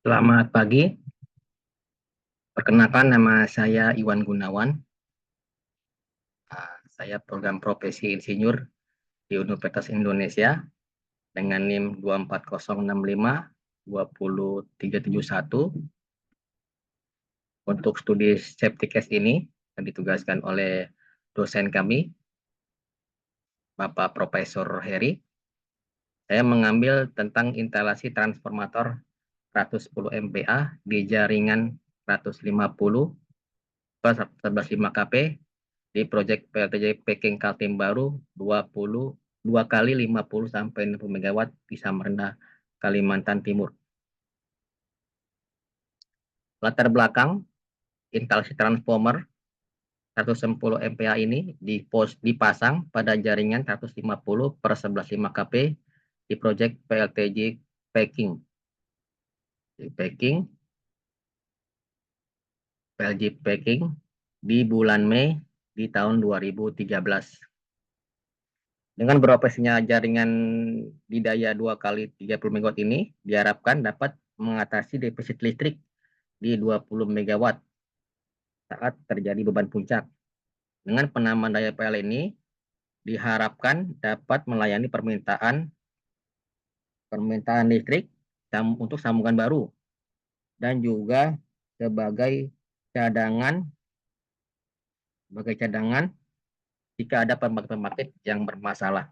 Selamat pagi, perkenalkan nama saya Iwan Gunawan. Saya program profesi insinyur di Universitas Indonesia dengan NIM 24065 20371. Untuk studi safety case ini yang ditugaskan oleh dosen kami, Bapak Profesor Heri. Saya mengambil tentang instalasi transformator 110 MVA di jaringan 150 per 11.5 kP di proyek PLTJ Peking Kaltim Baru 2 kali 50 sampai 60 megawatt di Samarinda, Kalimantan Timur. Latar belakang instalasi transformer 110 MPa ini dipasang pada jaringan 150 per 11.5 kP di proyek PLTJ Peking. Di Peking, PLJ Peking di bulan Mei di tahun 2013. Dengan beroperasinya jaringan di daya 2 kali 30 megawatt ini diharapkan dapat mengatasi defisit listrik di 20 megawatt saat terjadi beban puncak. Dengan penambahan daya PL ini diharapkan dapat melayani permintaan listrik untuk sambungan baru dan juga sebagai cadangan jika ada pembangkit yang bermasalah.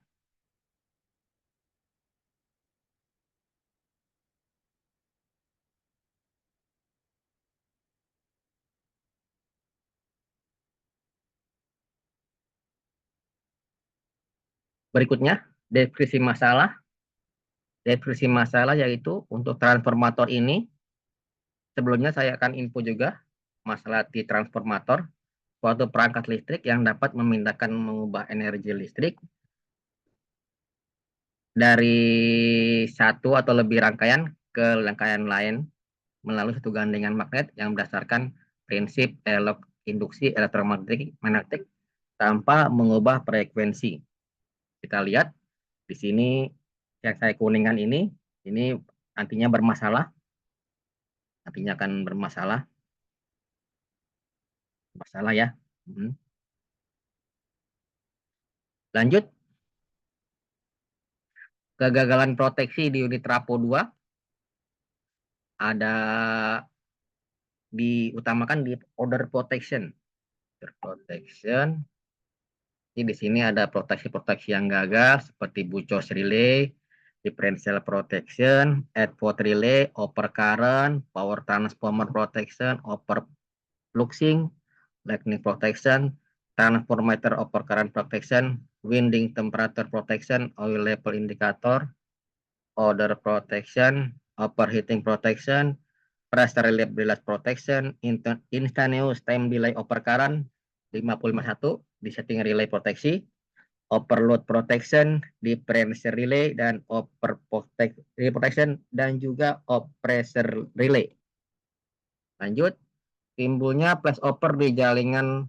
Berikutnya, deskripsi masalah. Deskripsi masalah yaitu untuk transformator ini, sebelumnya saya akan info juga masalah di transformator, suatu perangkat listrik yang dapat memindahkan mengubah energi listrik dari satu atau lebih rangkaian ke rangkaian lain melalui satu gandengan magnet yang berdasarkan prinsip induksi elektromagnetik tanpa mengubah frekuensi. Kita lihat di sini yang saya kuningan ini nantinya bermasalah, nantinya akan bermasalah ya. Lanjut, kegagalan proteksi di unit Trapo 2 ada diutamakan di order protection. Jadi di sini ada proteksi-proteksi yang gagal seperti bucos relay, differential protection, output relay, overcurrent, power transformer protection, overfluxing, lightning protection, transformer overcurrent protection, winding temperature protection, oil level indicator, order protection, overheating protection, pressure relief delay protection, instantaneous time delay overcurrent 551 di setting relay proteksi, overload protection, differential relay, dan over protection, dan juga off pressure relay. Lanjut, timbulnya flashover di jaringan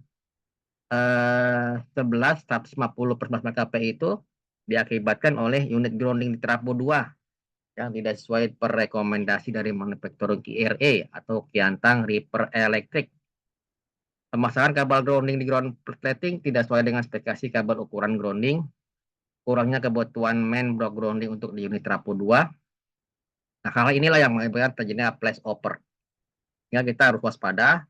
11 150 per 11 kP itu diakibatkan oleh unit grounding di Trapo 2 yang tidak sesuai per rekomendasi dari manufaktur KRE atau Kiantang Reaper Electric. Pemasangan kabel grounding di ground plating tidak sesuai dengan spesifikasi kabel ukuran grounding, kurangnya kebutuhan main block grounding untuk di unit Trapo 2. Nah, hal inilah yang menyebabkan terjadinya flashover. Sehingga kita harus waspada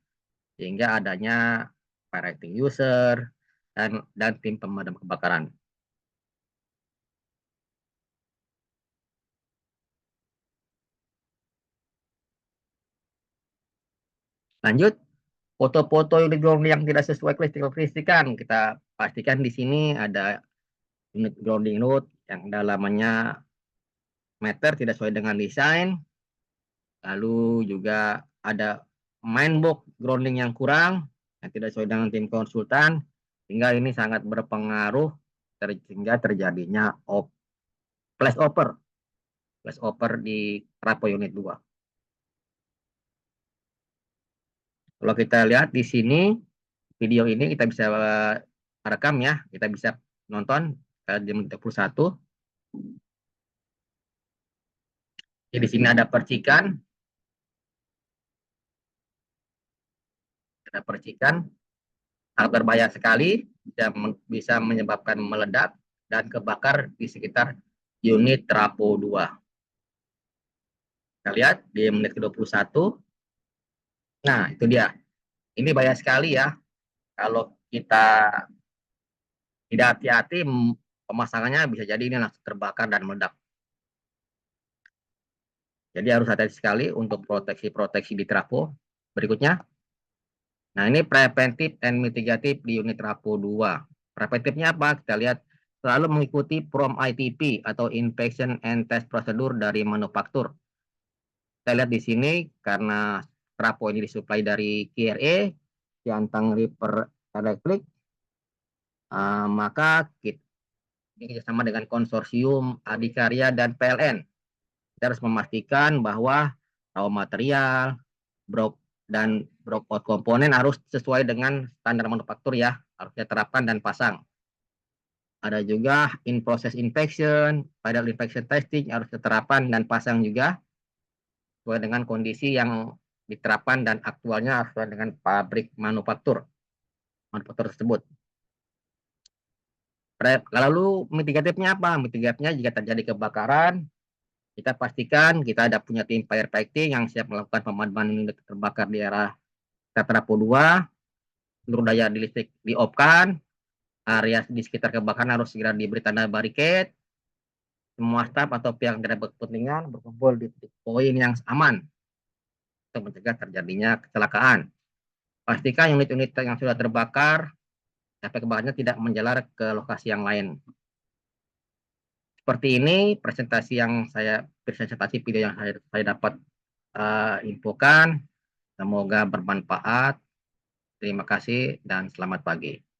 sehingga adanya operating user dan tim pemadam kebakaran. Lanjut, foto-foto unit grounding yang tidak sesuai kelistrikan, kita pastikan di sini ada unit grounding node yang dalamannya meter tidak sesuai dengan desain. Lalu juga ada main box grounding yang kurang, yang tidak sesuai dengan tim konsultan, sehingga ini sangat berpengaruh sehingga terjadinya flashover di Trapo unit 2. Kalau kita lihat di sini, video ini kita bisa rekam ya, kita bisa nonton di menit 31. Jadi di sini ada percikan ada percikan, sangat berbahaya sekali, bisa menyebabkan meledak dan kebakar di sekitar unit trafo 2. Kita lihat di menit ke-21. Nah, itu dia. Ini bahaya sekali ya. Kalau kita tidak hati-hati, pemasangannya bisa jadi ini langsung terbakar dan meledak. Jadi harus hati-hati sekali untuk proteksi-proteksi di trafo. Berikutnya. Nah, ini preventif and mitigatif di unit trafo 2. Preventifnya apa? Kita lihat selalu mengikuti PROM ITP atau Inspection and Test Procedure dari manufaktur. Kita lihat di sini karena trafo ini disuplai dari KRA, Kiantang Reaper Electric, maka kita sama dengan konsorsium Adikarya dan PLN. Kita harus memastikan bahwa raw material, dan out komponen harus sesuai dengan standar manufaktur ya, harus diterapkan dan pasang. Ada juga in process inspection, final inspection testing harus diterapkan dan pasang juga sesuai dengan kondisi yang diterapkan dan aktualnya sesuai dengan pabrik manufaktur tersebut. Lalu mitigatifnya apa? Mitigatifnya jika terjadi kebakaran, kita pastikan kita ada punya tim firefighting yang siap melakukan pemadaman unit terbakar di area trafo 2, seluruh daya di listrik di-off-kan, area di sekitar kebakaran harus segera diberi tanda barricade, semua staf atau pihak yang tidak berkepentingan berkumpul di titik poin yang aman untuk mencegah terjadinya kecelakaan. Pastikan unit-unit yang sudah terbakar, efek kebakarnya tidak menjalar ke lokasi yang lain. Seperti ini presentasi video yang saya dapat infokan. Semoga bermanfaat. Terima kasih dan selamat pagi.